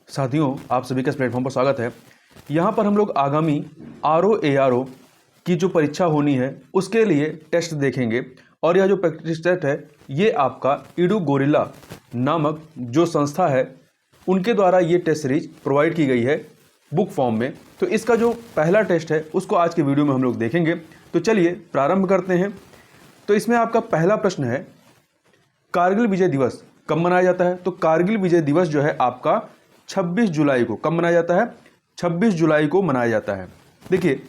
साथियों, आप सभी का इस प्लेटफॉर्म पर स्वागत है। यहाँ पर हम लोग आगामी RO-ARO की जो परीक्षा होनी है उसके लिए टेस्ट देखेंगे और यह जो प्रैक्टिस टेस्ट है ये आपका ईडू गोरिल्ला नामक जो संस्था है उनके द्वारा ये टेस्ट सीरीज प्रोवाइड की गई है बुक फॉर्म में। तो इसका जो पहला टेस्ट है उसको आज के वीडियो में हम लोग देखेंगे। तो चलिए प्रारंभ करते हैं। तो इसमें आपका पहला प्रश्न है, कारगिल विजय दिवस कब मनाया जाता है? तो कारगिल विजय दिवस जो है आपका 26 जुलाई को कब मनाया जाता है? 26 जुलाई को मनाया जाता है। देखिए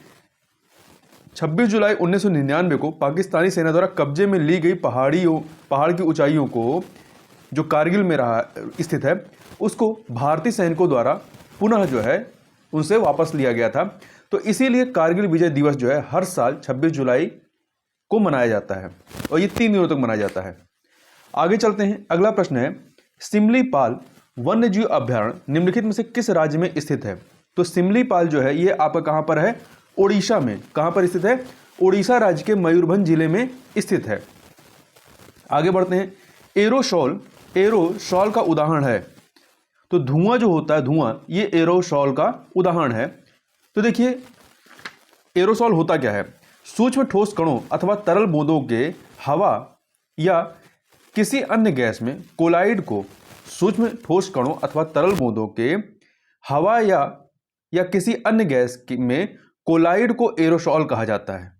26 जुलाई 1999 को पाकिस्तानी सेना द्वारा कब्जे में ली गई पहाड़ की ऊंचाइयों को जो कारगिल में स्थित है उसको भारतीय सैनिकों द्वारा पुनः जो है उनसे वापस लिया गया था। तो इसीलिए कारगिल विजय दिवस जो है हर साल 26 जुलाई को मनाया जाता है और ये 3 दिनों तक मनाया जाता है। आगे चलते हैं। अगला प्रश्न है, सिमलीपाल वन्यजीव अभयारण्य निम्नलिखित में से किस राज्य में स्थित है? तो सिमलीपाल जो है ये आपका कहां पर है? ओडिशा में। कहां पर स्थित है? ओडिशा राज्य के मयूरभंज जिले में स्थित है। आगे बढ़ते हैं। एरोसॉल का उदाहरण है। तो धुआं जो होता है, धुआं, ये एरोसॉल का उदाहरण है। तो देखिए एरोसॉल होता क्या है? सूक्ष्म ठोस कणों अथवा तरल बूंदों के हवा या किसी अन्य गैस में कोलाइड को, सूक्ष्म ठोस कणों अथवा तरल बूंदों के हवा या किसी अन्य गैस में कोलाइड को एरोसॉल कहा जाता है।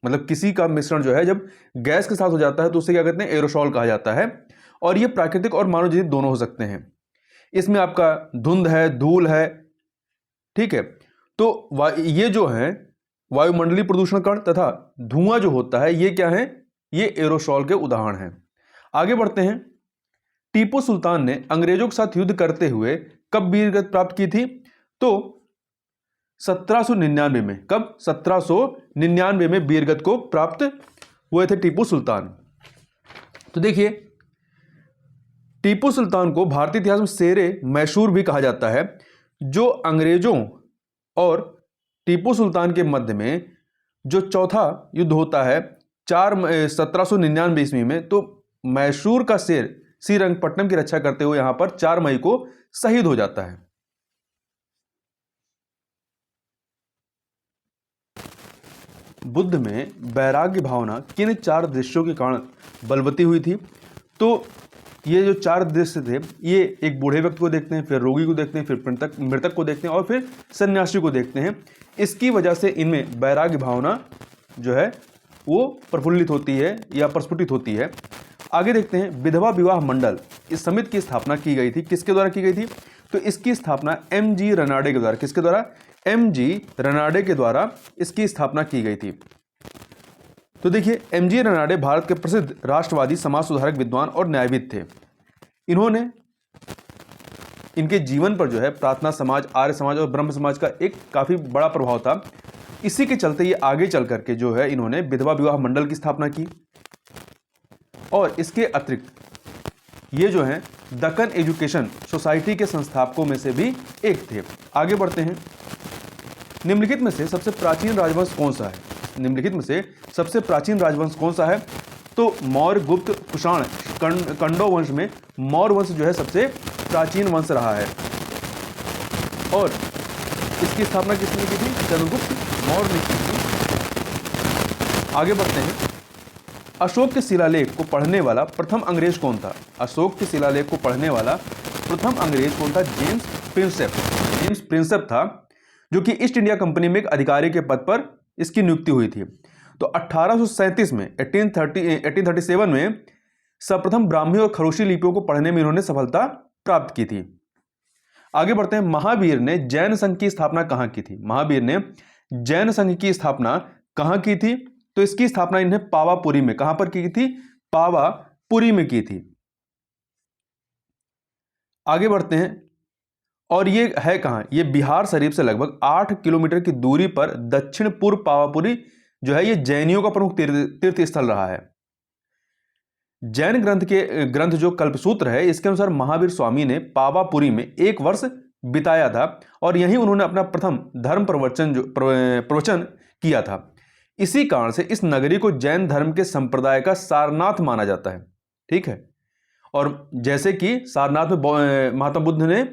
मतलब किसी का मिश्रण जो है जब गैस के साथ हो जाता है तो उसे क्या कहते हैं? एरोसॉल कहा जाता है। और यह प्राकृतिक और मानव जनित दोनों हो सकते हैं। इसमें आपका धुंध है, धूल है, ठीक है। तो ये जो है वायुमंडलीय प्रदूषण कण तथा धुआं जो होता है ये क्या है? ये एरोसॉल के उदाहरण हैं। आगे बढ़ते हैं। टीपू सुल्तान ने अंग्रेजों के साथ युद्ध करते हुए कब वीरगति प्राप्त की थी? तो 1799 में। कब? 1799 में वीरगति को प्राप्त हुए थे टीपू सुल्तान। तो देखिए टीपू सुल्तान को भारतीय इतिहास में शेरे मैसूर भी कहा जाता है। जो अंग्रेजों और टीपू सुल्तान के मध्य में जो चौथा युद्ध होता है 1799 ईस्वी में, तो मैसूर का शेर श्रीरंगपट्टनम की रक्षा करते हुए यहां पर 4 मई को शहीद हो जाता है। बुद्ध में वैराग्य भावना किन 4 दृश्यों के कारण बलवती हुई थी? तो ये जो 4 दृश्य थे ये एक बूढ़े व्यक्ति को देखते हैं, फिर रोगी को देखते हैं, फिर मृतक को देखते हैं और फिर सन्यासी को देखते हैं। इसकी वजह से इनमें वैराग्य भावना जो है वो प्रफुल्लित होती है या प्रस्फुटित होती है। आगे देखते हैं। विधवा विवाह मंडल इस समिति की स्थापना की गई थी। किसके द्वारा की गई थी? तो इसकी स्थापना MG रनाडे के द्वारा। किसके द्वारा? MG रनाडे के द्वारा इसकी स्थापना की गई थी। तो देखिए MG रनाडे भारत के प्रसिद्ध राष्ट्रवादी समाज सुधारक विद्वान और न्यायविद थे। इन्होंने इनके जीवन पर जो है प्रार्थना समाज, आर्य समाज और ब्रह्म समाज का एक काफी बड़ा प्रभाव था। इसी के चलते ये आगे चल करके जो है इन्होंने विधवा विवाह मंडल की स्थापना की। और इसके अतिरिक्त ये जो है दक्कन एजुकेशन सोसाइटी के संस्थापकों में से भी एक थे। आगे बढ़ते हैं। निम्नलिखित में से सबसे प्राचीन राजवंश कौन सा है? निम्नलिखित में से सबसे प्राचीन राजवंश कौन सा है? तो मौर्य, गुप्त, कुषाण, कंडो वंश में मौर्य वंश जो है सबसे प्राचीन वंश रहा है। और इसकी स्थापना किसने की थी? चंद्रगुप्त मौर्य ने की थी। आगे बढ़ते हैं। अशोक के शिलालेख को पढ़ने वाला प्रथम अंग्रेज कौन था? अशोक के शिलालेख को पढ़ने वाला प्रथम अंग्रेज कौन था? James Prinsep. जेम्स प्रिंसेप था जो कि ईस्ट इंडिया कंपनी में एक अधिकारी के पद पर इसकी नियुक्ति हुई थी। तो 1837 में 1837 में सर्वप्रथम ब्राह्मी और खरोशी लिपियों को पढ़ने में इन्होंने सफलता प्राप्त की थी। आगे बढ़ते हैं। महावीर ने जैन संघ की स्थापना कहां की थी? महावीर ने जैन संघ की स्थापना कहां की थी? तो इसकी स्थापना इन्हें पावापुरी में। कहां पर की थी? पावापुरी में की थी। आगे बढ़ते हैं। और ये है कहां? ये बिहार शरीफ से लगभग 8 किलोमीटर की दूरी पर दक्षिण पूर्व पावापुरी जो है ये जैनियों का प्रमुख तीर्थ स्थल रहा है। जैन ग्रंथ जो कल्पसूत्र है इसके अनुसार महावीर स्वामी ने पावापुरी में 1 वर्ष बिताया था और यहीं उन्होंने अपना प्रथम धर्म प्रवचन किया था। इसी कारण से इस नगरी को जैन धर्म के संप्रदाय का सारनाथ माना जाता है। ठीक है। और जैसे कि सारनाथ में महात्मा बुद्ध ने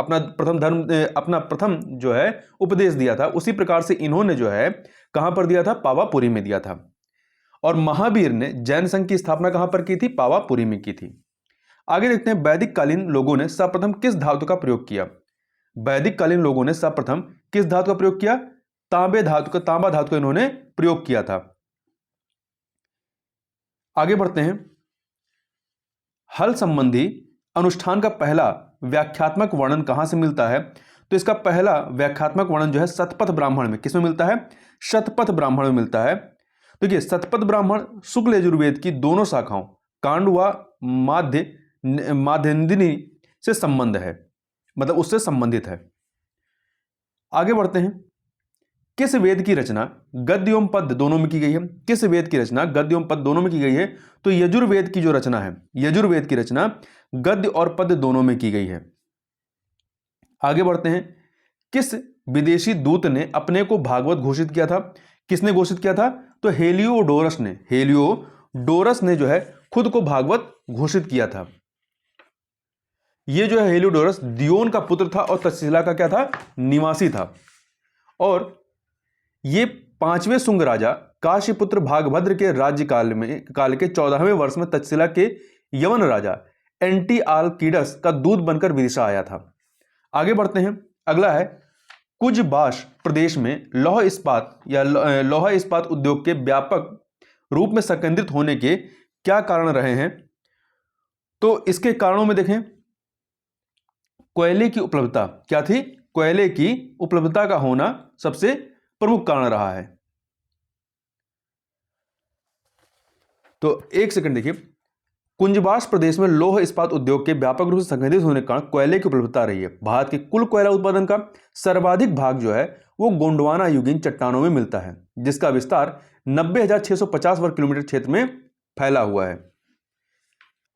अपना प्रथम जो है उपदेश दिया था, उसी प्रकार से इन्होंने जो है कहां पर दिया था, पावापुरी में दिया था। और महावीर ने जैन संघ की स्थापना कहां पर की थी, पावापुरी में की थी। आगे देखते हैं, वैदिक कालीन लोगों ने सर्वप्रथम किस धातु का प्रयोग किया। वैदिक कालीन लोगों ने सर्वप्रथम किस धातु का प्रयोग किया, तांबा धातु का इन्होंने प्रयोग किया था। आगे बढ़ते हैं, हल संबंधी अनुष्ठान का पहला व्याख्यात्मक वर्णन कहां से मिलता है। तो इसका पहला व्याख्यात्मक वर्णन जो है शतपथ ब्राह्मण में, किसमें मिलता है, शतपथ ब्राह्मण में मिलता है। देखिए शतपथ ब्राह्मण शुक्ल यजुर्वेद की दोनों शाखाओं कांड व माध्यन्दिनी से संबंध है, मतलब उससे संबंधित है। आगे बढ़ते हैं, किस वेद की रचना गद्य एवं पद्य दोनों में की गई है। किस वेद की रचना गद्य एवं पद्य दोनों में की गई है, तो यजुर्वेद की जो रचना है, यजुर्वेद की रचना गद्य और पद्य दोनों में की गई है। आगे बढ़ते हैं, किस विदेशी दूत ने अपने को भागवत घोषित किया था। किसने घोषित किया था, तो हेलियोडोरस ने जो है खुद को भागवत घोषित किया था। यह जो है हेलियोडोरस दियोन का पुत्र था और तक्षशिला का क्या था, निवासी था। और ये 5वें शुंग राजा काशीपुत्र भागभद्र के राज्य काल के 14वें वर्ष में तक्षशिला के यवन राजा एंटीआलकीडस का दूत बनकर विदिशा आया था। आगे बढ़ते हैं, अगला है, कुजबाश प्रदेश में लौह इस्पात उद्योग के व्यापक रूप में संकेंद्रित होने के क्या कारण रहे हैं। तो इसके कारणों में देखें, कोयले की उपलब्धता क्या थी, कोयले की उपलब्धता का होना सबसे प्रमुख कारण रहा है। तो एक सेकंड देखिए, कुंजबाश प्रदेश में लौह इस्पात उद्योग के व्यापक रूप से संगठित होने के कारण कोयले की उपलब्धता रही है। भारत के कुल कोयला उत्पादन का सर्वाधिक भाग जो है वो गोंडवाना युगीन चट्टानों में मिलता है, जिसका विस्तार 90,650 वर्ग किलोमीटर क्षेत्र में फैला हुआ है।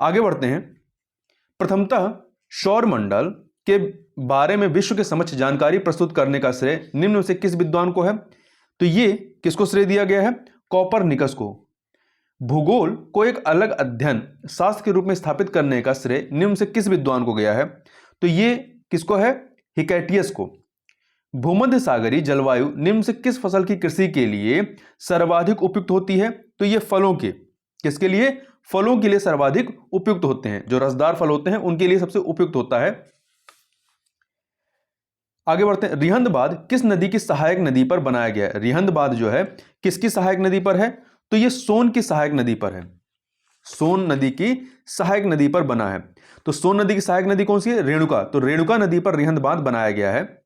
आगे बढ़ते हैं, प्रथमतः सौर मंडल के बारे में विश्व के समक्ष जानकारी प्रस्तुत करने का श्रेय निम्न में से किस विद्वान को है। तो ये किसको श्रेय दिया गया है, कॉपरनिकस को। भूगोल को एक अलग अध्ययन शास्त्र के रूप में स्थापित करने का श्रेय निम्न से किस विद्वान को गया है। तो ये किसको है, हिकैटियस को। भूमध्य सागरीय जलवायु निम्न से किस फसल की कृषि के लिए सर्वाधिक उपयुक्त होती है। तो ये फलों के, किसके लिए, फलों के लिए सर्वाधिक उपयुक्त होते हैं, जो रसदार फल होते हैं उनके लिए सबसे उपयुक्त होता है। आगे बढ़ते हैं, रिहंद किस नदी की सहायक नदी पर बनाया गया है। रिहंद जो है किसकी सहायक नदी पर है, तो ये सोन की सहायक नदी पर है, सोन नदी की सहायक नदी पर बना है। तो सोन नदी की सहायक नदी कौन सी है, रेणुका। तो रेणुका नदी पर रिहंद बांध बनाया गया है।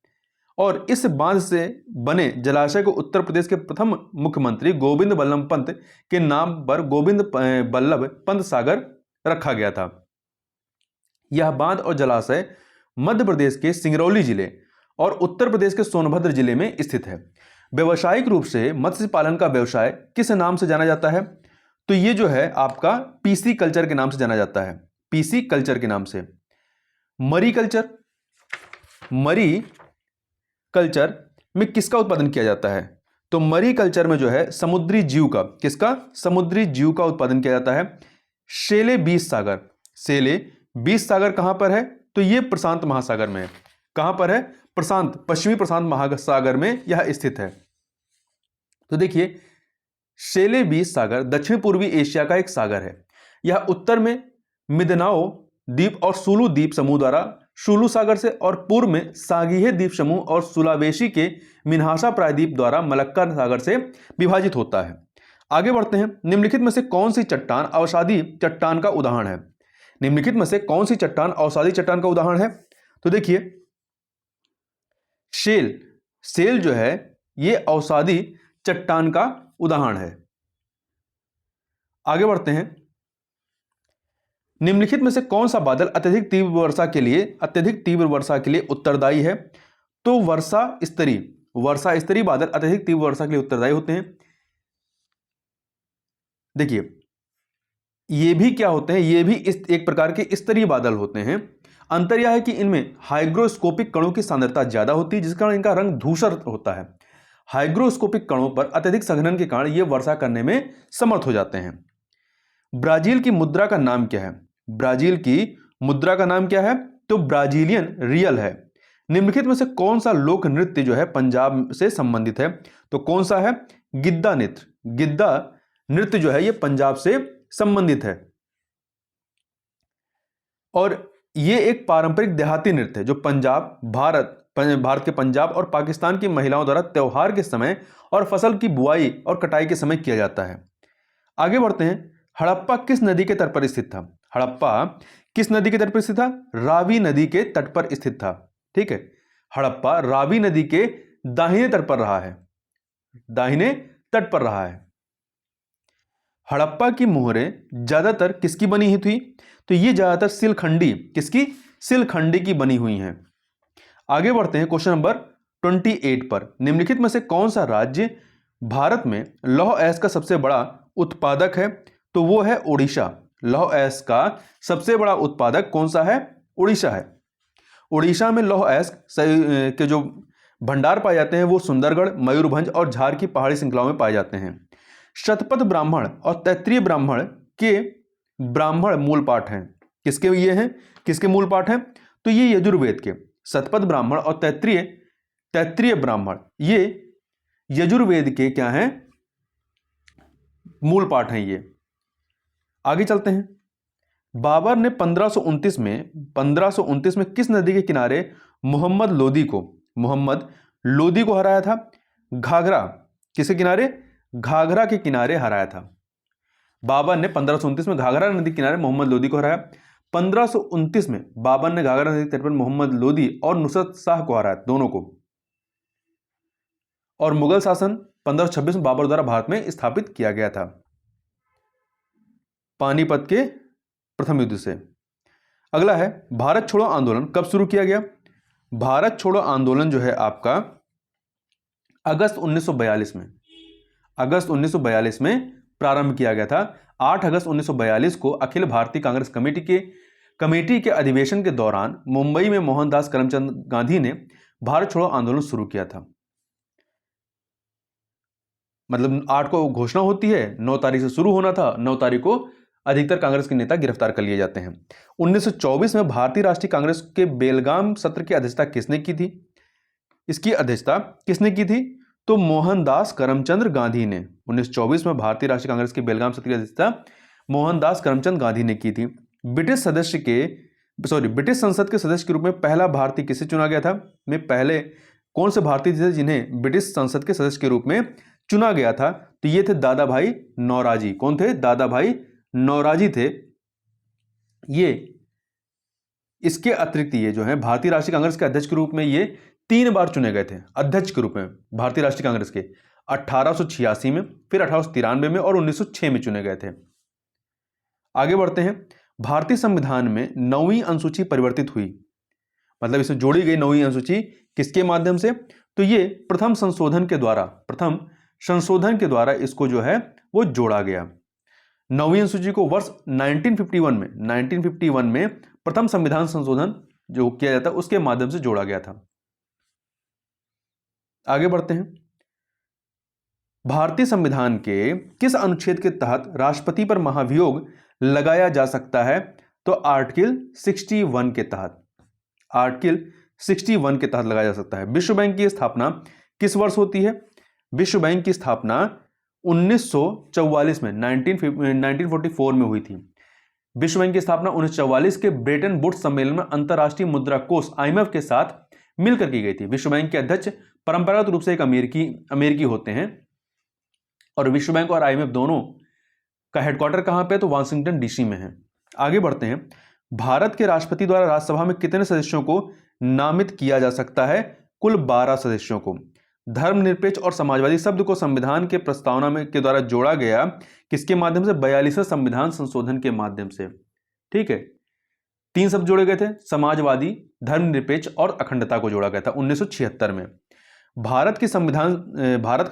और इस बांध से बने जलाशय को उत्तर प्रदेश के प्रथम मुख्यमंत्री गोविंद बल्लभ पंत के नाम पर गोविंद बल्लभ पंत सागर रखा गया था। यह बांध और जलाशय मध्य प्रदेश के सिंगरौली जिले और उत्तर प्रदेश के सोनभद्र जिले में स्थित है। व्यवसायिक रूप से मत्स्य पालन का व्यवसाय किस नाम से जाना जाता है। तो ये जो है आपका पीसी कल्चर के नाम से जाना जाता है, पीसी कल्चर के नाम से। मरी कल्चर में किसका उत्पादन किया जाता है। तो मरी कल्चर में जो है समुद्री जीव का, किसका, समुद्री जीव का उत्पादन किया जाता है। शेले 20 सागर कहां पर है, तो ये प्रशांत महासागर में है। कहां पर है, पश्चिमी प्रशांत महासागर में यह स्थित है। तो देखिए शेले 20 सागर दक्षिण पूर्वी एशिया का एक सागर है। यह उत्तर में मिंदानाओ द्वीप और सुलू द्वीप समूह द्वारा सुलू सागर से, और पूर्व में सागीहे द्वीप समूह और सुलावेशी के मिन्हासा प्रायद्वीप द्वारा मलक्का सागर से विभाजित होता है। आगे बढ़ते हैं, निम्नलिखित में से कौन सी चट्टान अवसादी चट्टान का उदाहरण है। निम्नलिखित में से कौन सी चट्टान अवसादी चट्टान का उदाहरण है। तो देखिए शेल जो है ये अवसादी चट्टान का उदाहरण है। आगे बढ़ते हैं, निम्नलिखित में से कौन सा बादल अत्यधिक तीव्र वर्षा के लिए उत्तरदायी है। तो वर्षा स्तरी बादल अत्यधिक तीव्र वर्षा के लिए उत्तरदायी होते हैं। देखिए ये भी क्या होते हैं, ये भी एक प्रकार के स्तरीय बादल होते हैं। अंतर यह है कि इनमें हाइग्रोस्कोपिक कणों की सांद्रता ज्यादा होती है, जिस कारण इनका रंग धूसर होता है। हाइग्रोस्कोपिक कणों पर अत्यधिक संघनन के कारण ये वर्षा करने में समर्थ हो जाते हैं। ब्राजील की मुद्रा का नाम क्या है। ब्राजील की मुद्रा का नाम क्या है, तो ब्राजीलियन रियल है। निम्नलिखित में से कौन सा लोक नृत्य जो है पंजाब से संबंधित है? तो कौन सा है? गिद्धा नृत्य। गिद्धा नृत्य जो है ये पंजाब से संबंधित है और ये एक पारंपरिक देहाती नृत्य है जो भारत के पंजाब और पाकिस्तान की महिलाओं द्वारा त्योहार के समय और फसल की बुआई और कटाई के समय किया जाता है। आगे बढ़ते हैं। हड़प्पा किस नदी के तट पर स्थित था? हड़प्पा किस नदी के तट पर स्थित था? रावी नदी के तट पर स्थित था। ठीक है, हड़प्पा रावी नदी के दाहिने तट पर रहा है, दाहिने तट पर रहा है। हड़प्पा की मोहरें ज्यादातर किसकी बनी हुई थी? तो ये ज्यादातर सिलखंडी, किसकी? सिलखंडी की बनी हुई हैं। आगे बढ़ते हैं क्वेश्चन नंबर 28 पर। निम्नलिखित में से कौन सा राज्य भारत में लौह अयस्क का सबसे बड़ा उत्पादक है? तो वो है उड़ीसा। लौह अयस्क का सबसे बड़ा उत्पादक कौन सा है? उड़ीसा है। उड़ीसा में लौह अयस्क के जो भंडार पाए जाते हैं वो सुंदरगढ़, मयूरभंज और झार की पहाड़ी श्रृंखलाओं में पाए जाते हैं। शतपथ ब्राह्मण और तैत्रीय ब्राह्मण के ब्राह्मण मूल पाठ हैं। किसके ये हैं? किसके मूल पाठ हैं? तो ये यजुर्वेद के। शतपथ ब्राह्मण और तैत्रीय ब्राह्मण ये यजुर्वेद के क्या हैं? मूल पाठ हैं ये। आगे चलते हैं। बाबर ने 1529 में किस नदी के किनारे मोहम्मद लोदी को हराया था? घाघरा। किसके किनारे? घाघरा के किनारे हराया था। बाबर ने 1529 में घाघरा नदी के किनारे मोहम्मद लोदी को हराया। 1529 में बाबर ने घाघरा नदी के तट पर मोहम्मद लोदी और नुसरत शाह को हराया, दोनों को। और मुगल शासन 1526 में बाबर द्वारा भारत में स्थापित किया गया था पानीपत के प्रथम युद्ध से। अगला है भारत छोड़ो आंदोलन कब शुरू किया गया? भारत छोड़ो आंदोलन जो है आपका अगस्त 1942 में प्रारंभ किया गया था। 8 अगस्त 1942 को अखिल भारतीय कांग्रेस कमेटी के अधिवेशन के दौरान मुंबई में मोहनदास करमचंद गांधी ने भारत छोड़ो आंदोलन शुरू किया था। मतलब 8 को घोषणा होती है, 9 तारीख से शुरू होना था, 9 तारीख को अधिकतर कांग्रेस के नेता गिरफ्तार कर लिए जाते हैं। 1924 में भारतीय राष्ट्रीय कांग्रेस के बेलगाम सत्र की अध्यक्षता किसने की थी? इसकी अध्यक्षता किसने की थी? तो मोहनदास करमचंद गांधी ने। 1924 में भारतीय राष्ट्रीय कांग्रेस के बेलगाम सत्र की अध्यक्षता मोहनदास करमचंद गांधी ने की थी। ब्रिटिश संसद के सदस्य के रूप में पहला भारतीय किसे चुना गया था? में पहले कौन से भारतीय थे जिन्हें ब्रिटिश संसद के सदस्य के रूप में चुना गया था? तो ये थे दादा भाई नौरोजी। कौन थे? दादा भाई नौरोजी थे ये। इसके अतिरिक्त ये जो है भारतीय राष्ट्रीय कांग्रेस के अध्यक्ष के रूप में ये 3 बार चुने गए थे अध्यक्ष के रूप में भारतीय राष्ट्रीय कांग्रेस के। 1886 में, फिर 1893 में और 1906 में चुने गए थे। आगे बढ़ते हैं। भारतीय संविधान में 9वीं अनुसूची परिवर्तित हुई, मतलब इसमें जोड़ी गई 9वीं अनुसूची किसके माध्यम से? तो ये प्रथम संशोधन के द्वारा इसको जो है वो जोड़ा गया। 9वीं अनुसूची को वर्ष 1951 में प्रथम संविधान संशोधन जो किया जाता है उसके माध्यम से जोड़ा गया था। आगे बढ़ते हैं। भारतीय संविधान के किस अनुच्छेद के तहत राष्ट्रपति पर महाभियोग लगाया जा सकता है? तो आर्टिकल 61 के तहत। आर्टिकल 61 के तहत लगाया जा सकता है। विश्व बैंक की स्थापना किस वर्ष होती है? विश्व बैंक की स्थापना 1944 में 1944 में हुई थी। विश्व बैंक की स्थापना 1944 के ब्रेटन वुड्स सम्मेलन में अंतरराष्ट्रीय मुद्रा कोष IMF के साथ मिलकर की गई थी। विश्व बैंक के अध्यक्ष परंपरागत रूप से एक अमेरिकी होते हैं और विश्व बैंक और IMF दोनों का हेडक्वार्टर कहां पे? तो वाशिंगटन DC में है। आगे बढ़ते हैं। भारत के राष्ट्रपति द्वारा राज्यसभा में कितने सदस्यों को नामित किया जा सकता है? कुल 12 सदस्यों को। धर्मनिरपेक्ष और समाजवादी शब्द को संविधान के प्रस्तावना में के द्वारा जोड़ा गया किसके माध्यम से? 42वें संविधान संशोधन के माध्यम से। ठीक है, 3 शब्द जोड़े गए थे, समाजवादी, धर्मनिरपेक्ष और अखंडता को जोड़ा गया था 1976 में। भारत का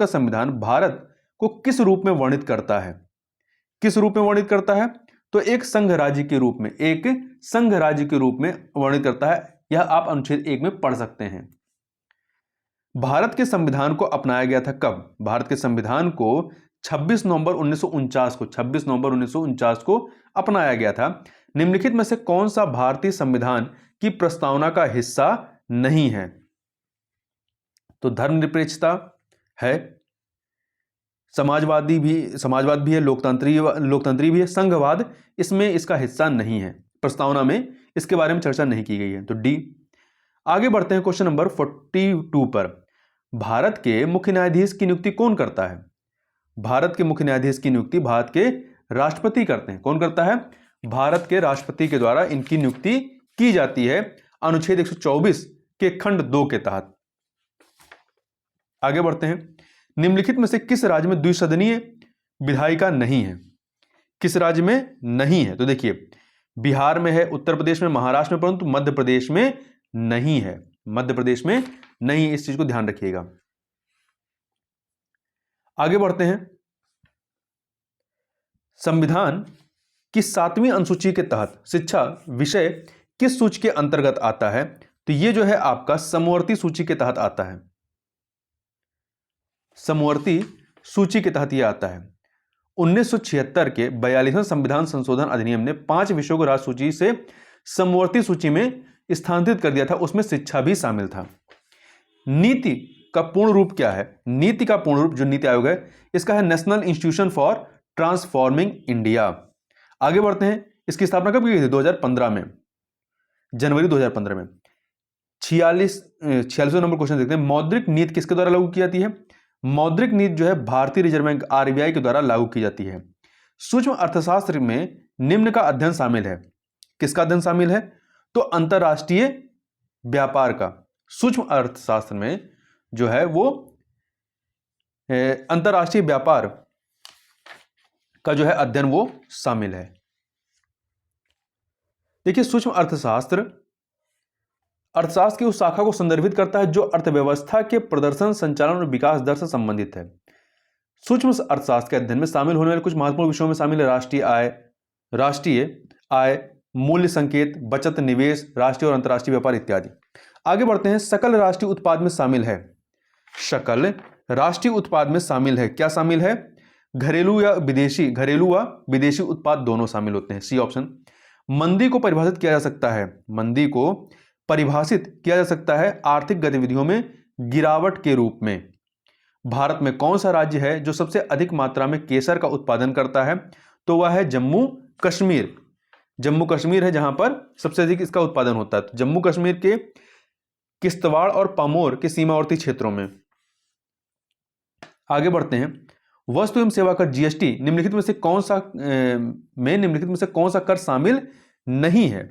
संविधान भारत को किस रूप में वर्णित करता है? किस रूप में वर्णित करता है? तो एक संघ राज्य के रूप में वर्णित करता है। यह आप अनुच्छेद 1 में पढ़ सकते हैं। भारत के संविधान को अपनाया गया था कब? भारत के संविधान को 26 नवंबर 1949 को अपनाया गया था। निम्नलिखित में से कौन सा भारतीय संविधान की प्रस्तावना का हिस्सा नहीं है। तो धर्मनिरपेक्षता है, समाजवाद भी है, लोकतंत्री भी है, संघवाद इसमें इसका हिस्सा नहीं है, प्रस्तावना में इसके बारे में चर्चा नहीं की गई है। तो डी। आगे बढ़ते हैं क्वेश्चन नंबर 42 पर। भारत के मुख्य न्यायाधीश की नियुक्ति कौन करता है? भारत के मुख्य न्यायाधीश की नियुक्ति भारत के राष्ट्रपति करते हैं। कौन करता है? भारत के राष्ट्रपति के द्वारा इनकी नियुक्ति की जाती है अनुच्छेद 124 के खंड 2 के तहत। आगे बढ़ते हैं। निम्नलिखित में से किस राज्य में द्विसदनीय विधायिका नहीं है? किस राज्य में नहीं है? तो देखिए, बिहार में है, उत्तर प्रदेश में, महाराष्ट्र में, परंतु मध्य प्रदेश में नहीं है। मध्य प्रदेश में नहीं, इस चीज को ध्यान रखिएगा। आगे बढ़ते हैं। संविधान की 7वीं अनुसूची के तहत शिक्षा विषय किस सूची के अंतर्गत आता है? तो ये जो है आपका समवर्ती सूची के तहत आता है। समवर्ती सूची के तहत यह आता है। 1976 के 42वें संविधान संशोधन अधिनियम ने 5 विषयों को राज्य सूची से समवर्ती सूची में स्थानांतरित कर दिया था, उसमें शिक्षा भी शामिल था। नीति का पूर्ण रूप क्या है? नीति का पूर्ण रूप जो नीति आयोग है इसका है national institution for transforming India. आगे बढ़ते हैं। इसकी स्थापना कब की गई थी? 2015 में, जनवरी 2015 में। 46वां नंबर क्वेश्चन देखते हैं। मौद्रिक नीति किसके द्वारा लागू की जाती है? मौद्रिक नीति जो है भारतीय रिजर्व बैंक आरबीआई के द्वारा लागू की जाती है। सूक्ष्म अर्थशास्त्र में निम्न का अध्ययन शामिल है। किसका अध्ययन शामिल है? तो अंतरराष्ट्रीय व्यापार का। सूक्ष्म अर्थशास्त्र में जो है वो अंतरराष्ट्रीय व्यापार का जो है अध्ययन वो शामिल है। देखिए, सूक्ष्म अर्थशास्त्र की उस शाखा को संदर्भित करता है जो अर्थव्यवस्था के प्रदर्शन, संचालन और विकास दर से संबंधित है। सूक्ष्म अर्थशास्त्र के अध्ययन में शामिल होने वाले कुछ महत्वपूर्ण विषयों में शामिल है राष्ट्रीय आय, मूल्य संकेत, बचत, निवेश, राष्ट्रीय और अंतर्राष्ट्रीय व्यापार इत्यादि। आगे बढ़ते हैं। सकल राष्ट्रीय उत्पाद में शामिल है। सकल राष्ट्रीय उत्पाद में शामिल है, क्या शामिल है? घरेलू व विदेशी उत्पाद दोनों शामिल होते हैं। C option. मंदी को परिभाषित किया जा सकता है। मंदी को परिभाषित किया जा सकता है आर्थिक गतिविधियों में गिरावट के रूप में। भारत में कौन सा राज्य है जो सबसे अधिक मात्रा में केसर का उत्पादन करता है? तो वह है जम्मू कश्मीर। जम्मू कश्मीर है जहां पर सबसे अधिक इसका उत्पादन होता है। तो जम्मू कश्मीर के किश्तवाड़ और पामोर के सीमावर्ती क्षेत्रों में। आगे बढ़ते हैं। वस्तु एवं सेवा कर जीएसटी निम्नलिखित में से कौन सा कर शामिल नहीं है?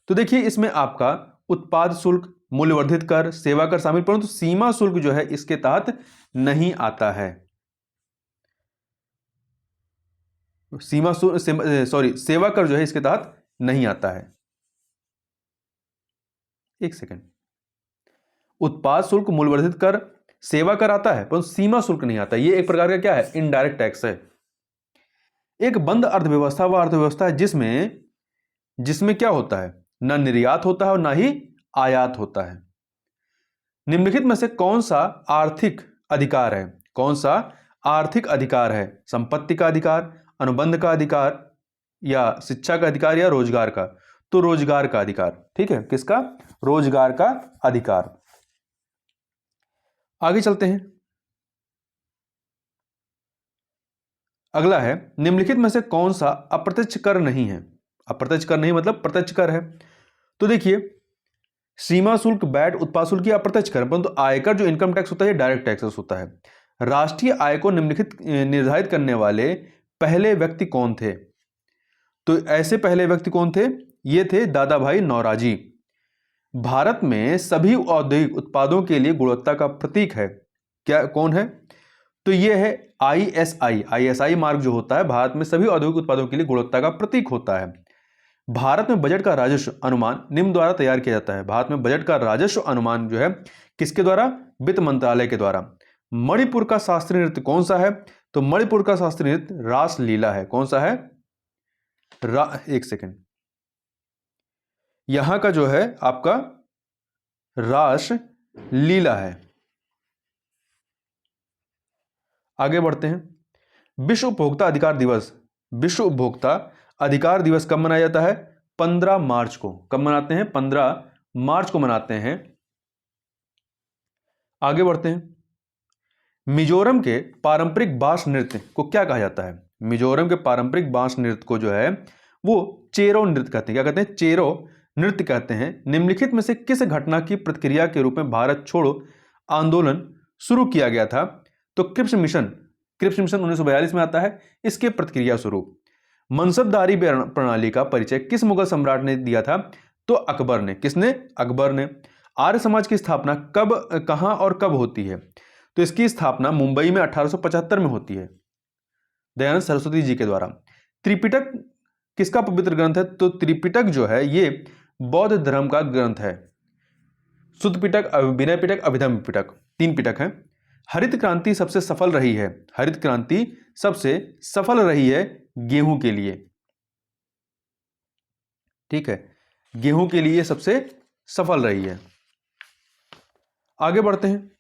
तो देखिए, इसमें आपका उत्पाद शुल्क, मूल्यवर्धित कर, सेवा कर शामिल, परंतु सीमा शुल्क जो है इसके तहत नहीं आता है। सेवा कर जो है इसके तहत नहीं आता है। एक सेकेंड। उत्पाद शुल्क, मूल्यवर्धित कर, सेवा कर आता है, परंतु सीमा शुल्क नहीं आता। ये एक प्रकार का क्या है? इनडायरेक्ट टैक्स है। एक बंद अर्थव्यवस्था वह अर्थव्यवस्था है जिसमें क्या होता है? ना निर्यात होता है और ना ही आयात होता है। निम्नलिखित में से कौन सा आर्थिक अधिकार है? कौन सा आर्थिक अधिकार है? संपत्ति का अधिकार, अनुबंध का अधिकार, या शिक्षा का अधिकार, या रोजगार का? तो रोजगार का अधिकार। ठीक है, किसका? रोजगार का अधिकार। आगे चलते हैं। अगला है, निम्नलिखित में से कौन सा अप्रत्यक्ष कर नहीं है? अप्रत्यक्ष कर नहीं मतलब प्रत्यक्ष कर है। तो देखिए, सीमा शुल्क, वैट, उत्पाद शुल्क ये अप्रत्यक्ष कर, परंतु आयकर जो इनकम टैक्स होता है डायरेक्ट टैक्सेस होता है। राष्ट्रीय आय को निम्नलिखित निर्धारित करने वाले पहले व्यक्ति कौन थे? तो ऐसे पहले व्यक्ति कौन थे? ये थे दादा भाई नौरोजी। भारत में सभी औद्योगिक उत्पादों के लिए गुणवत्ता का प्रतीक है, क्या कौन है? तो ये है आईएसआई मार्क जो होता है भारत में सभी औद्योगिक उत्पादों के लिए गुणवत्ता का प्रतीक होता है। भारत में बजट का राजस्व अनुमान निम्न द्वारा तैयार किया जाता है। भारत में बजट का राजस्व अनुमान जो है किसके द्वारा? वित्त मंत्रालय के द्वारा। मणिपुर का शास्त्रीय नृत्य कौन सा है? तो मणिपुर का शास्त्रीय नृत्य रास लीला है। कौन सा है? एक सेकेंड। यहां का जो है आपका रास लीला है। आगे बढ़ते हैं। विश्व उपभोक्ता अधिकार दिवस। विश्व उपभोक्ता अधिकार दिवस कब मनाया जाता है? 15 मार्च को। कब मनाते हैं? 15 मार्च को मनाते हैं। आगे बढ़ते हैं। मिजोरम के पारंपरिक बांस नृत्य को क्या कहा जाता है? मिजोरम के पारंपरिक बांस नृत्य को जो है वो चेरो नृत्य कहते हैं। क्या कहते हैं? चेरो नृत्य कहते हैं। निम्नलिखित में से किस घटना की प्रतिक्रिया के रूप में भारत छोड़ो आंदोलन शुरू किया गया था? तो क्रिप्स मिशन 1942 में आता है। इसके प्रतिक्रिया स्वरूप मनसबदारी प्रणाली का परिचय किस मुगल सम्राट ने दिया था? तो अकबर ने। किसने? अकबर ने। आर्य समाज की स्थापना कब, कहां और कब होती है? तो इसकी स्थापना मुंबई में 1875 में होती है, दयानंद सरस्वती जी के द्वारा। त्रिपिटक किसका पवित्र ग्रंथ है? तो त्रिपिटक जो है ये बौद्ध धर्म का ग्रंथ है। शुद्ध पिटक, विनय पिटक, अभिधम्म पिटक, 3 पिटक हैं। हरित क्रांति सबसे सफल रही है। हरित क्रांति सबसे सफल रही है गेहूं के लिए। ठीक है, गेहूं के लिए सबसे सफल रही है। आगे बढ़ते हैं।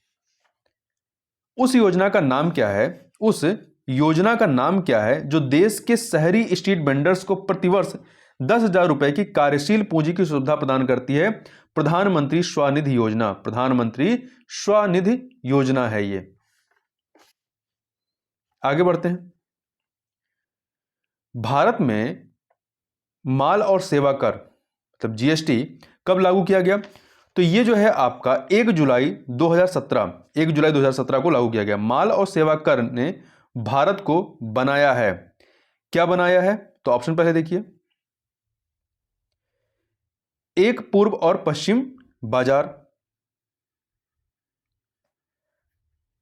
उस योजना का नाम क्या है? उस योजना का नाम क्या है जो देश के शहरी स्ट्रीट वेंडर्स को प्रतिवर्ष 10,000 रुपए की कार्यशील पूंजी की सुविधा प्रदान करती है? प्रधानमंत्री स्वनिधि योजना। प्रधानमंत्री स्वनिधि योजना है ये। आगे बढ़ते हैं। भारत में माल और सेवा कर मतलब जीएसटी कब लागू किया गया? तो ये जो है आपका 1 जुलाई 2017 को लागू किया गया। माल और सेवा कर ने भारत को बनाया है। क्या बनाया है? तो ऑप्शन पहले देखिए। एक पूर्व और पश्चिम बाजार,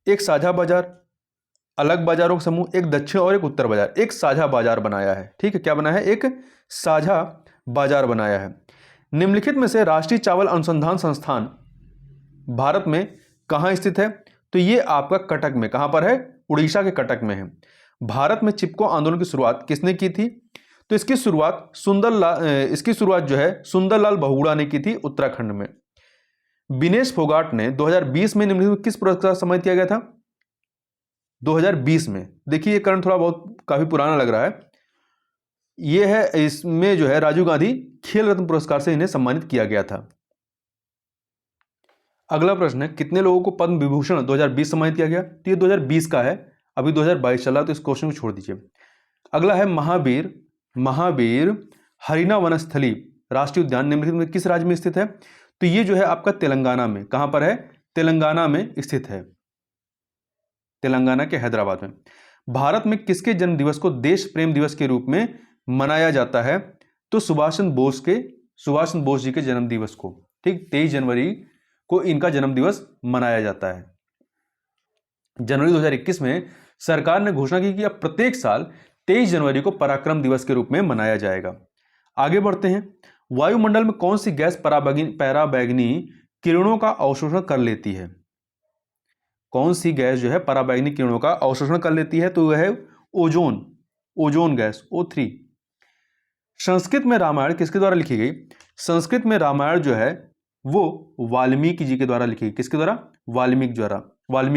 एक साझा बाजार, अलग बाजारों का समूह, एक दक्षिण और एक उत्तर बाजार। एक साझा बाजार बनाया है। ठीक है, क्या बनाया है? एक साझा बाजार बनाया है। निम्नलिखित में से राष्ट्रीय चावल अनुसंधान संस्थान भारत में कहां स्थित है? तो ये आपका कटक में। कहां पर है? उड़ीसा के कटक में है। भारत में चिपको आंदोलन की शुरुआत किसने की थी? तो इसकी शुरुआत जो है सुंदरलाल बहुगुणा ने की थी उत्तराखंड में। विनेश फोगाट ने 2020 में निम्नलिखित में किस पुरस्कार से सम्मानित किया गया था? 2020 में। देखिए ये करण थोड़ा बहुत काफी पुराना लग रहा है। ये है, इसमें जो है राजीव गांधी खेल रत्न पुरस्कार से इन्हें सम्मानित किया गया था। अगला प्रश्न है, कितने लोगों को पद्म विभूषण 2020 सम्मानित किया गया? तो ये 2020 का है, अभी 2022 चला, तो इस क्वेश्चन को छोड़ दीजिए। अगला है महावीर हरिना वनस्थली राष्ट्रीय उद्यान निम्नलिखित में किस राज्य में स्थित है? तो ये जो है आपका तेलंगाना में। कहां पर है? तेलंगाना में स्थित है, तेलंगाना के हैदराबाद में। भारत में किसके जन्म दिवस को देश प्रेम दिवस के रूप में मनाया जाता है? तो सुभाष चंद्र बोस जी के जन्म दिवस को। ठीक, 23 जनवरी को इनका जन्म दिवस मनाया जाता है। जनवरी 2021 में सरकार ने घोषणा की कि अब प्रत्येक साल 23 जनवरी को पराक्रम दिवस के रूप में मनाया जाएगा। आगे बढ़ते हैं। वायुमंडल में कौन सी गैस पराबैंगनी किरणों का अवशोषण कर लेती है? कौन सी गैस जो है पराबैंगनी किरणों का अवशोषण कर लेती है? तो वह है ओजोन गैस, O3। संस्कृत में रामायण किसके द्वारा लिखी गई? संस्कृत में रामायण जो है वो वाल्मीकि जी के द्वारा लिखी गई। किसके द्वारा? वाल्मीकि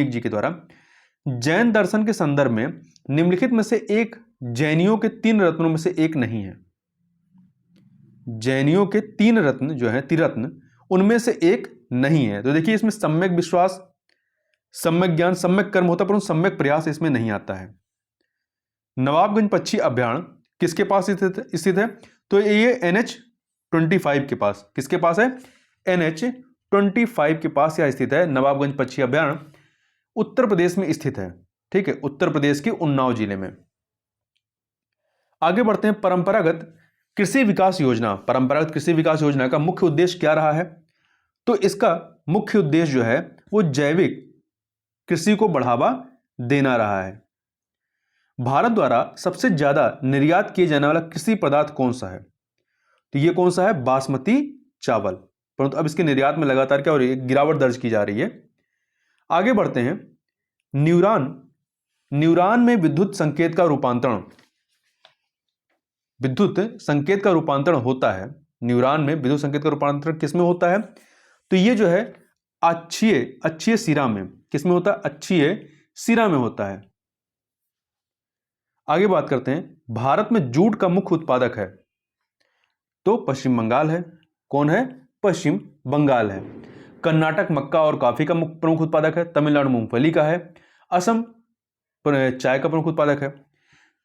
जी के द्वारा। जैन दर्शन के संदर्भ में निम्नलिखित में से एक जैनियों के 3 रत्नों में से एक नहीं है। जैनियों के 3 रत्न जो है, त्रिरत्न, उनमें से एक नहीं है। तो देखिए इसमें सम्यक विश्वास, सम्यक ज्ञान, सम्यक कर्म होता है, परंतु सम्यक प्रयास इसमें नहीं आता है। नवाबगंज पक्षी अभ्यारण्य किसके पास स्थित है? तो ये NH-25 के पास। किसके पास है? NH-25 के पास यह स्थित है। नवाबगंज पक्षी अभ्यारण्य उत्तर प्रदेश में स्थित है। ठीक है, उत्तर प्रदेश के उन्नाव जिले में। आगे बढ़ते हैं। परंपरागत कृषि विकास योजना का मुख्य उद्देश्य क्या रहा है? तो इसका मुख्य उद्देश्य जो है वो जैविक कृषि को बढ़ावा देना रहा है। भारत द्वारा सबसे ज्यादा निर्यात किए जाने वाला कृषि पदार्थ कौन सा है? तो ये कौन सा है? बासमती चावल। परंतु अब इसके निर्यात में लगातार क्या हो रही है? गिरावट दर्ज की जा रही है। आगे बढ़ते हैं। न्यूरॉन में विद्युत संकेत का रूपांतरण होता है। न्यूरॉन में विद्युत संकेत का रूपांतरण किस में होता है? तो ये जो है अक्षीय सिरा में। किस में होता है? अक्षीय सिरा में होता है। आगे बात करते हैं। भारत में जूट का मुख्य उत्पादक है तो पश्चिम बंगाल है। कौन है? पश्चिम बंगाल है। कर्नाटक मक्का और कॉफी का प्रमुख उत्पादक है। तमिलनाडु मूंगफली का है। असम चाय का प्रमुख उत्पादक है।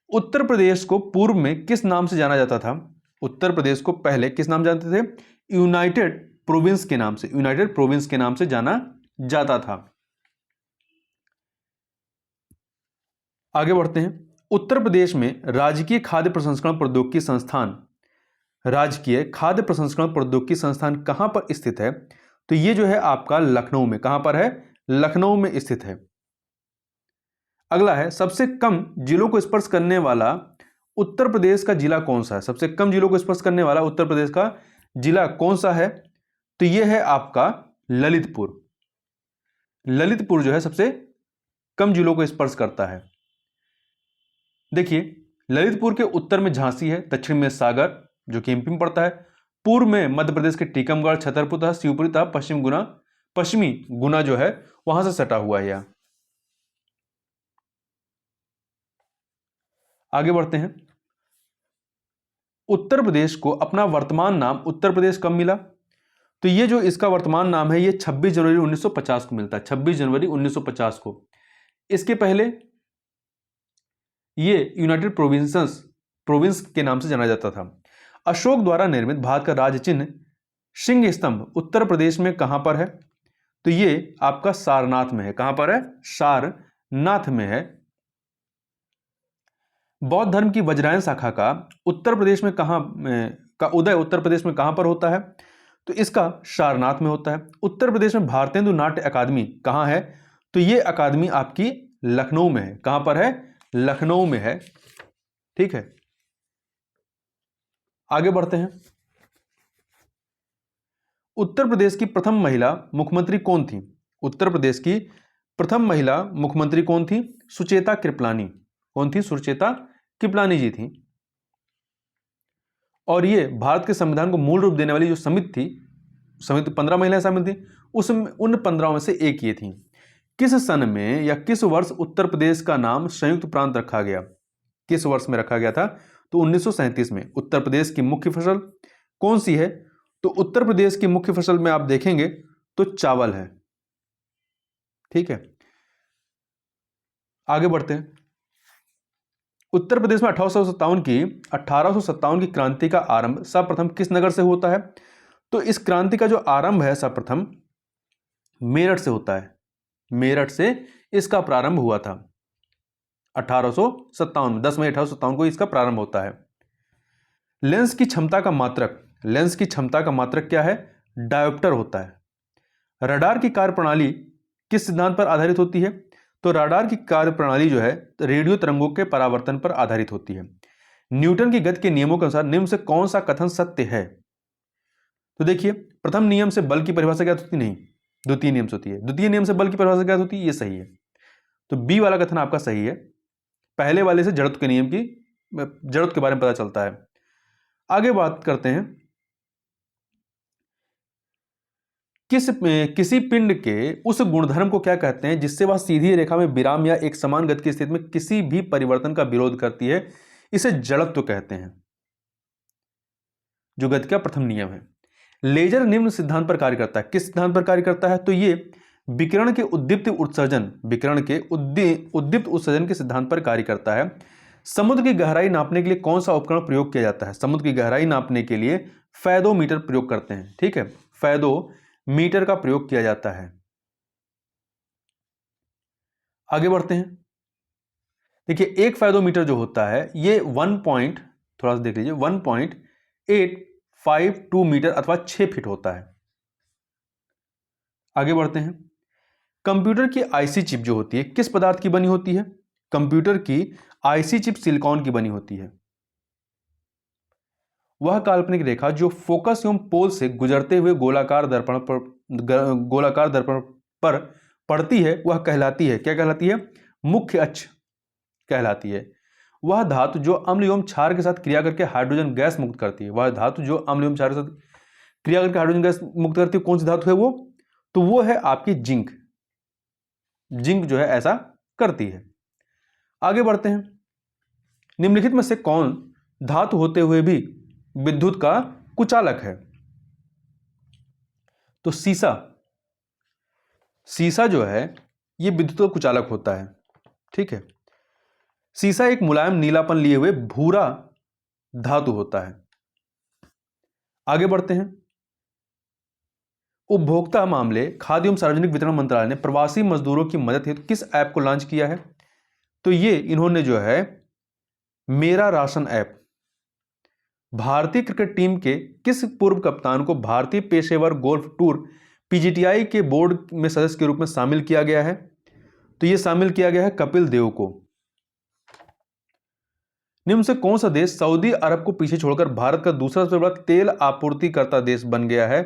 उत्तर प्रदेश को पूर्व में किस नाम से जाना जाता था? उत्तर प्रदेश को पहले किस नाम जानते थे? यूनाइटेड प्रोविंस के नाम से, यूनाइटेड प्रोविंस के नाम से जाना जाता था। आगे बढ़ते हैं। उत्तर प्रदेश में राजकीय खाद्य प्रसंस्करण प्रौद्योगिकी संस्थान, राजकीय खाद्य प्रसंस्करण प्रौद्योगिकी संस्थान कहां पर स्थित है? तो ये जो है आपका लखनऊ में। कहां पर है? लखनऊ में स्थित है। अगला है, सबसे कम जिलों को स्पर्श करने वाला उत्तर प्रदेश का जिला कौन सा है? सबसे कम जिलों को स्पर्श करने वाला उत्तर प्रदेश का जिला कौन सा है? तो यह है आपका ललितपुर। ललितपुर जो है सबसे कम जिलों को स्पर्श करता है। देखिए, ललितपुर के उत्तर में झांसी है, दक्षिण में सागर जो कि एमपी में पड़ता है, पूर्व में मध्य प्रदेश के टीकमगढ़, छतरपुर तथा शिवपुरी तथा पश्चिमी गुना जो है वहां से सटा हुआ है। आगे बढ़ते हैं। उत्तर प्रदेश को अपना वर्तमान नाम उत्तर प्रदेश कब मिला? तो ये जो इसका वर्तमान नाम है ये 26 जनवरी 1950 को मिलता है। 26 जनवरी 1950 को। इसके पहले ये यूनाइटेड प्रोविंस के नाम से जाना जाता था। अशोक द्वारा निर्मित भारत का राज चिन्ह सिंह स्तंभ उत्तर प्रदेश में कहां पर है? तो ये आपका सारनाथ में है। कहां पर है? सारनाथ में है। बौद्ध धर्म की वज्रायन शाखा का उत्तर प्रदेश में का उदय उत्तर प्रदेश में कहां पर होता है? तो इसका सारनाथ में होता है। उत्तर प्रदेश में भारतेंदु नाट्य अकादमी कहां है? तो ये अकादमी आपकी लखनऊ में है। कहां पर है? लखनऊ में है। ठीक है, आगे बढ़ते हैं। उत्तर प्रदेश की प्रथम महिला मुख्यमंत्री कौन थी? उत्तर प्रदेश की प्रथम महिला मुख्यमंत्री कौन थी? सुचेता कृपलानी। कौन थी? सुचेता कृपलानी जी थी। और ये भारत के संविधान को मूल रूप देने वाली जो समिति थी, समिति 15 महिलाएं शामिल थी, उसमें उन 15 में से एक ये थी। किस सन में या किस वर्ष उत्तर प्रदेश का नाम संयुक्त प्रांत रखा गया? किस वर्ष में रखा गया था? तो 1937 में। उत्तर प्रदेश की मुख्य फसल कौन सी है? तो उत्तर प्रदेश की मुख्य फसल में आप देखेंगे तो चावल है। ठीक है, आगे बढ़ते हैं। उत्तर प्रदेश में 1857 की क्रांति का आरंभ सर्वप्रथम किस नगर से होता है? तो इस क्रांति का जो आरंभ है सर्वप्रथम मेरठ से होता है। मेरठ से इसका प्रारंभ हुआ था 1857 में। 10 मई 1857 को इसका प्रारंभ होता है। लेंस की क्षमता का मात्रक क्या है? डायोप्टर होता है। रडार की कार्यप्रणाली किस सिद्धांत पर आधारित होती है? तो रडार की कार्यप्रणाली जो है रेडियो तरंगों के परावर्तन पर आधारित होती है। न्यूटन की गति के नियमों के अनुसार निम्न से कौन सा कथन सत्य है? तो देखिए, प्रथम नियम से बल की परिभाषा क्या होती? नहीं, द्वितीय नियम से होती है। द्वितीय नियम से बल की परिभाषा क्या होती है? ये सही है। तो बी वाला कथन आपका सही है। पहले वाले से जड़त्व के नियम की जड़त्व के बारे में पता चलता है। आगे बात करते हैं। किसी पिंड के उस गुणधर्म को क्या कहते हैं जिससे वह सीधी रेखा में विराम या एक समान गति की स्थिति में किसी भी परिवर्तन का विरोध करती है? इसे जड़त्व कहते हैं, जो गति का प्रथम नियम है। लेजर निम्न सिद्धांत पर कार्य करता है। किस सिद्धांत पर कार्य करता है? तो ये विकिरण के उद्दीप्त उत्सर्जन के सिद्धांत पर कार्य करता है। समुद्र की गहराई नापने के लिए कौन सा उपकरण प्रयोग किया जाता है? समुद्र की गहराई नापने के लिए फैदोमीटर प्रयोग करते हैं। ठीक है, फैदोमीटर का प्रयोग किया जाता है। आगे बढ़ते हैं। देखिए, एक फैदोमीटर जो होता है ये 1.52 मीटर अथवा 6 फीट होता है। आगे बढ़ते हैं। कंप्यूटर की आईसी चिप जो होती है किस पदार्थ की बनी होती है? कंप्यूटर की आईसी चिप सिलिकॉन की बनी होती है। वह काल्पनिक रेखा जो फोकस एवं पोल से गुजरते हुए गोलाकार दर्पण पर पड़ती है वह कहलाती है, क्या कहलाती है? मुख्य अक्ष कहलाती है। वह धातु जो अम्ल एवं क्षार के साथ क्रिया करके हाइड्रोजन गैस मुक्त करती है। वह धातु जो अम्ल एवं क्षार के साथ क्रिया करके हाइड्रोजन गैस मुक्त करती है, कौन सी धातु है वो? तो वो है आपकी जिंक। जिंक जो है ऐसा करती है। आगे बढ़ते हैं। निम्नलिखित में से कौन धातु होते हुए भी विद्युत का कुचालक है? तो शीशा सीसा जो है ये विद्युत कुचालक होता है, ठीक है। सीसा एक मुलायम नीलापन लिए हुए भूरा धातु होता है। आगे बढ़ते हैं। उपभोक्ता मामले, खाद्य एवं सार्वजनिक वितरण मंत्रालय ने प्रवासी मजदूरों की मदद हेतु किस ऐप को लॉन्च किया है? तो ये इन्होंने जो है मेरा राशन ऐप। भारतीय क्रिकेट टीम के किस पूर्व कप्तान को भारतीय पेशेवर गोल्फ टूर पीजीटीआई के बोर्ड में सदस्य के रूप में शामिल किया गया है? तो यह शामिल किया गया है कपिल देव को। निम्न से कौन सा देश सऊदी अरब को पीछे छोड़कर भारत का दूसरा सबसे बड़ा तेल आपूर्तिकर्ता देश बन गया है?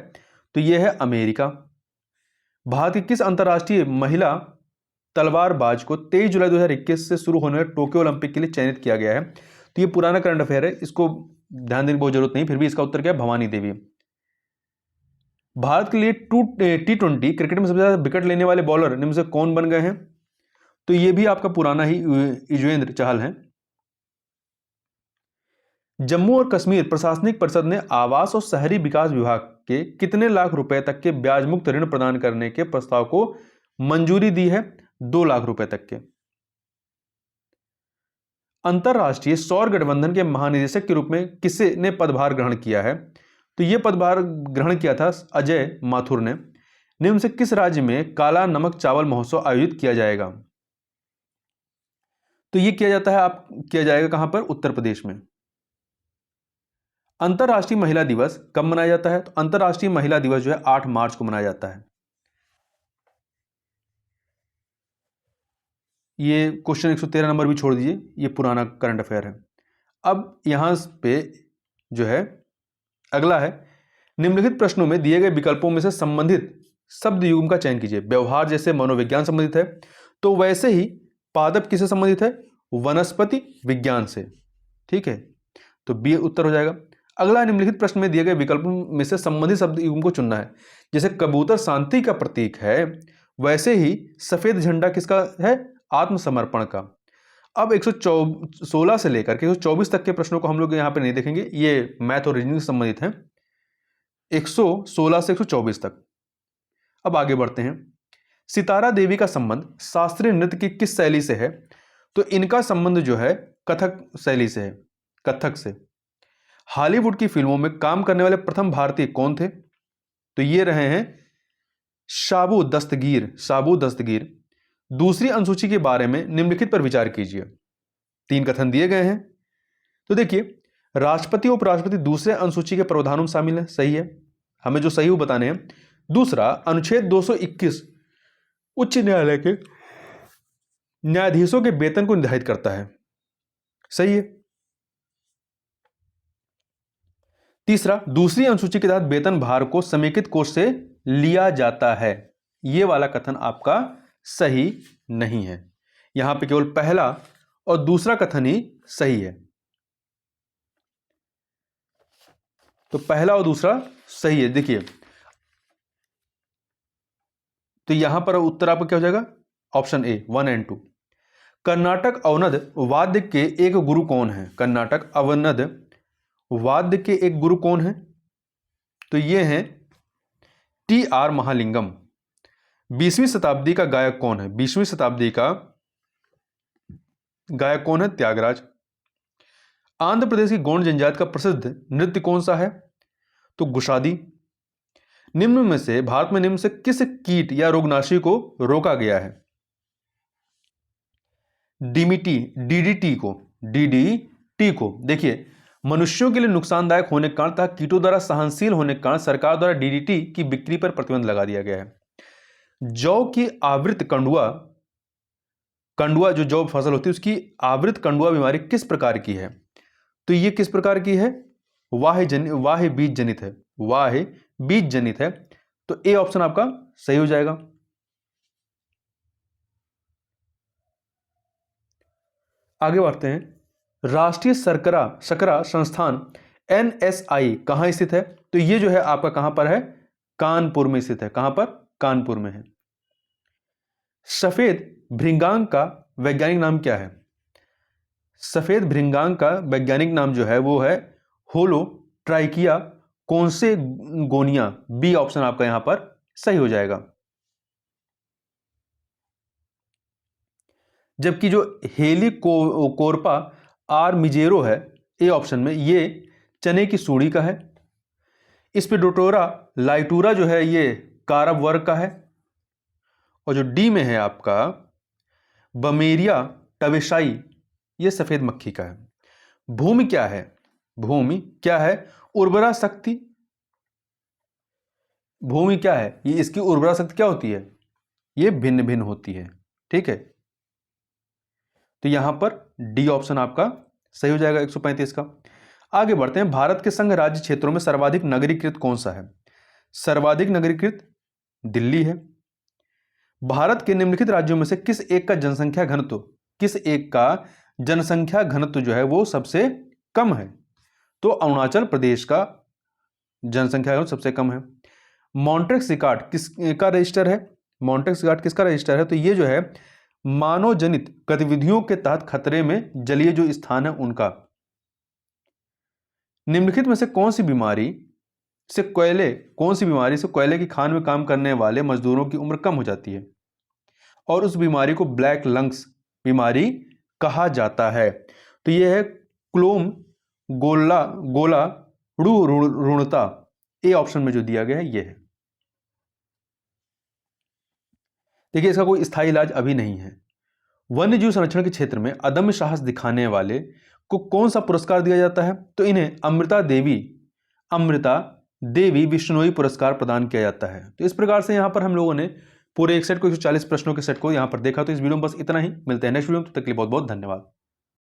तो यह है अमेरिका। भारत की किस अंतर्राष्ट्रीय महिला तलवारबाज को 23 जुलाई 2021 से शुरू होने वाले टोक्यो ओलंपिक के लिए चयनित किया गया है? तो ये पुराना करंट अफेयर है, इसको ध्यान देने की बहुत जरूरत नहीं, फिर भी इसका उत्तर क्या है? भवानी देवी। भारत के लिए T20 क्रिकेट में सबसे ज्यादा विकेट लेने वाले बॉलर निम्न से कौन बन गए हैं? तो ये भी आपका पुराना ही युजवेंद्र चहल हैं। जम्मू और कश्मीर प्रशासनिक परिषद ने आवास और शहरी विकास विभाग के कितने लाख रुपए तक के ब्याज मुक्त ऋण प्रदान करने के प्रस्ताव को मंजूरी दी है? 2 लाख रुपए तक के। अंतरराष्ट्रीय सौर गठबंधन के महानिदेशक के रूप में किसे ने पदभार ग्रहण किया है? तो यह पदभार ग्रहण किया था अजय माथुर ने। निम्न से किस राज्य में काला नमक चावल महोत्सव आयोजित किया जाएगा? तो यह किया जाएगा कहां पर? उत्तर प्रदेश में। अंतरराष्ट्रीय महिला दिवस कब मनाया जाता है? तो अंतरराष्ट्रीय महिला दिवस जो है 8 मार्च को मनाया जाता है। ये क्वेश्चन 113 नंबर भी छोड़ दीजिए, ये पुराना करंट अफेयर है। अब यहां पे जो है अगला है, निम्नलिखित प्रश्नों में दिए गए विकल्पों में से संबंधित शब्द युग्म का चयन कीजिए। व्यवहार जैसे मनोविज्ञान संबंधित है, तो वैसे ही पादप किससे संबंधित है? वनस्पति विज्ञान से, ठीक है। तो बी उत्तर हो जाएगा। अगला, निम्नलिखित प्रश्न में दिए गए विकल्पों में से संबंधित शब्द युग्म को चुनना है। जैसे कबूतर शांति का प्रतीक है, वैसे ही सफेद झंडा किसका है? आत्मसमर्पण का। अब 116 से लेकर के 124 तक के प्रश्नों को हम लोग यहाँ पे नहीं देखेंगे, ये मैथ और रीजनिंग से संबंधित हैं, 116 से 124 तक। अब आगे बढ़ते हैं। सितारा देवी का संबंध शास्त्रीय नृत्य की किस शैली से है? तो इनका संबंध जो है कथक शैली से है, कथक से। हॉलीवुड की फिल्मों में काम करने वाले प्रथम भारतीय कौन थे? तो ये रहे हैं शाबू दस्तगीर। दूसरी अनुसूची के बारे में निम्नलिखित पर विचार कीजिए। 3 कथन दिए गए हैं। तो देखिए, राष्ट्रपति और उपराष्ट्रपति दूसरे अनुसूची के प्रावधानों में शामिल है, सही है, हमें जो सही वो बताने हैं। दूसरा, अनुच्छेद 221 उच्च न्यायालय के न्यायाधीशों के वेतन को निर्धारित करता है, सही है। तीसरा, दूसरी अनुसूची के तहत वेतन भार को समेकित कोष से लिया जाता है, यह वाला कथन आपका सही नहीं है। यहां पे केवल पहला और दूसरा कथन ही सही है। तो पहला और दूसरा सही है। देखिए, तो यहां पर उत्तर आपका क्या हो जाएगा? Option A 1 and 2। कर्नाटक अवनद वाद्य के एक गुरु कौन है? कर्नाटक अवनद वाद्य के एक गुरु कौन है? तो ये हैं TR महालिंगम। 20वीं शताब्दी का गायक कौन है? 20वीं शताब्दी का गायक कौन है? त्यागराज। आंध्र प्रदेश की गोंड जनजाति का प्रसिद्ध नृत्य कौन सा है? तो गुशादी। निम्न में से भारत में निम्न से किस कीट या रोगनाशी को रोका गया है? DDT को। देखिए, मनुष्यों के लिए नुकसानदायक होने के कारण तथा कीटों द्वारा सहनशील होने के कारण सरकार द्वारा DDT की बिक्री पर प्रतिबंध लगा दिया गया है। जौ की आवृत कंडुआ जो जौ फसल होती है उसकी आवृत कंडुआ बीमारी किस प्रकार की है? तो ये किस प्रकार की है? वाह बीज जनित है। तो ए ऑप्शन आपका सही हो जाएगा। आगे बढ़ते हैं। राष्ट्रीय शकरा संस्थान NSI कहां स्थित है? तो ये जो है आपका कहां पर है? कानपुर में स्थित है। कहां पर? कानपुर में है। सफेद भृंगांग का वैज्ञानिक नाम क्या है? सफेद भृंगांग का वैज्ञानिक नाम जो है वो है होलोट्राइकिया कॉन्सेगोनिया। बी ऑप्शन आपका यहां पर सही हो जाएगा। जबकि जो हेलिकोर्पा आर्मिजेरो है ए ऑप्शन में, ये चने की सूड़ी का है। स्पिडोटोरा लाइटूरा जो है ये कारब वर्ग का है। और जो डी में है आपका बमेरिया टवेशाई, ये सफेद मक्खी का है। भूमि क्या है? भूमि क्या है? उर्वरा शक्ति। भूमि क्या है? ये इसकी उर्वरा शक्ति क्या होती है? ये भिन्न भिन्न होती है। ठीक है, तो यहां पर डी ऑप्शन आपका सही हो जाएगा 135 का। आगे बढ़ते हैं। भारत के संघ राज्य क्षेत्रों में सर्वाधिक नगरीकृत कौन सा है? सर्वाधिक नगरीकृत दिल्ली है। भारत के निम्नलिखित राज्यों में से किस एक का जनसंख्या घनत्व जो है वो सबसे कम है? तो अरुणाचल प्रदेश का जनसंख्या घनत्व सबसे कम है। मॉन्ट्रेक्स रिकॉर्ड किसका रजिस्टर है? मॉन्ट्रेक्स रिकॉर्ड किसका रजिस्टर है? तो ये जो है मानव जनित गतिविधियों के तहत खतरे में जलीय जो स्थान है उनका। निम्नलिखित में से कौन सी बीमारी से कोयले की खान में काम करने वाले मजदूरों की उम्र कम हो जाती है और उस बीमारी को ब्लैक लंग्स बीमारी कहा जाता है? तो यह है क्लोम गोला रुणता। ए ऑप्शन में जो दिया गया है यह है। देखिए, इसका कोई स्थायी इलाज अभी नहीं है। वन्य जीव संरक्षण के क्षेत्र में अदम्य साहस दिखाने वाले को कौन सा पुरस्कार दिया जाता है? तो इन्हें अमृता देवी बिश्नोई पुरस्कार प्रदान किया जाता है। तो इस प्रकार से यहां पर हम लोगों ने पूरे एक सेट को 140 प्रश्नों के सेट को यहां पर देखा। तो इस वीडियो में बस इतना ही। मिलते हैं नेक्स्ट वीडियो में, तब तक के लिए बहुत बहुत धन्यवाद।